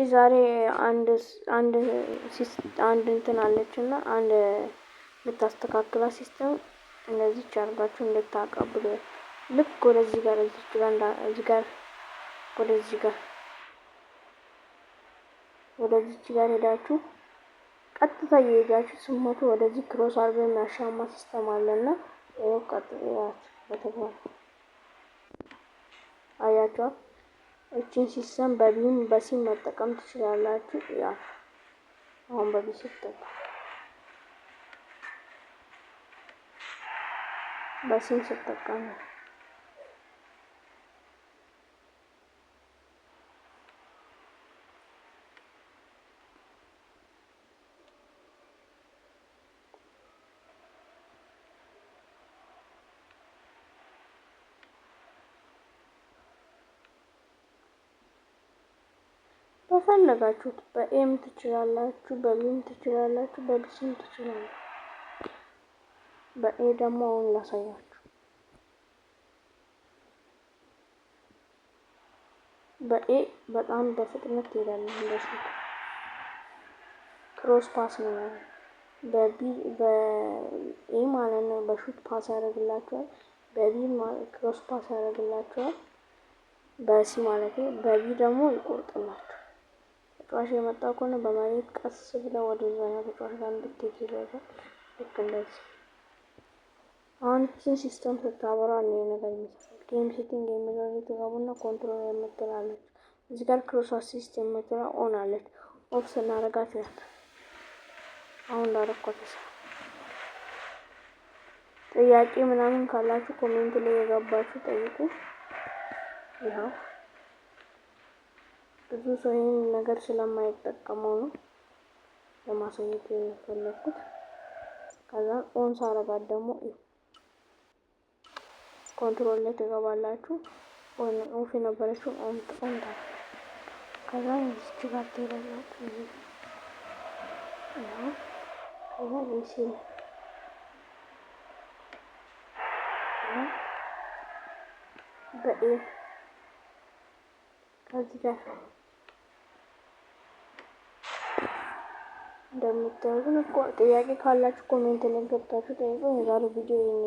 ዛሬ አንድ እንትን አለችና አንድ የምታስተካክላ ሲስተም እንደዚህ አድርጋችሁ እንድታቀብሉ ልክ ወደዚህ ጋር ወደዚህ ጋር ሄዳችሁ ቀጥታ እየሄዳችሁ ስሞቱ ወደዚህ ክሮስ አድርጎ የሚያሻማ ሲስተም አለና ይሄው ቀጥታ በተግባር አያችኋት። እቺን ሲስተም በቢም በሲም መጠቀም ትችላላችሁ። ያ አሁን በቢ ስትጠቀሙ በሲም ስትጠቀሙ በፈለጋችሁት በኤም ትችላላችሁ፣ በቢም ትችላላችሁ፣ በቢሲም ትችላላችሁ። በኤ ደግሞ አሁን ላሳያችሁ። በኤ በጣም በፍጥነት ትሄዳለች። እንደዚህ ክሮስ ፓስ ነው ማለት በኤ ማለት ነው። በሹት ፓስ ያደርግላችኋል። በቢ ክሮስ ፓስ ያደርግላችኋል። በሲ ማለት ነው። በቢ ደግሞ ይቆርጥላችሁ። ተጫዋች የመጣ ከሆነ በመሬት ቀስ ብለው ወደዛኛው ተጫዋች ጋር እንድትሄድ ይረዳል። ልክ እንደዚህ አሁን እቺን ሲስተም ስታበራ ነው ነገር የሚሰራው። ጌም ሴቲንግ የሚለው ትገቡና ኮንትሮል የምትላለች እዚህ ጋር ክሮስ አሲስት የምትለው ኦን አለች። ኦፍ ስናደርጋት ያት አሁን እንዳደረኳት ጥያቄ ምናምን ካላችሁ ኮሜንት ላይ የገባችሁ ጠይቁ። ይኸው ብዙ ሰው ይሄን ነገር ስለማይጠቀመው ነው ለማሳየት የፈለኩት። ከዛ ኦን ሳረጋት ደግሞ ኮንትሮል ላይ ትገባላችሁ። ኦፍ የነበረችው ኦን ታደርጋላችሁ። ከዛ እዚህ ጋር ትሄዳላችሁ። ከዛ ሪሲል በኤ ከዚህ ጋር እንደምታዩት ጥያቄ ካላችሁ ኮሜንት ላይ ገብታችሁ ጠይቁ። የዛሬው ቪዲዮ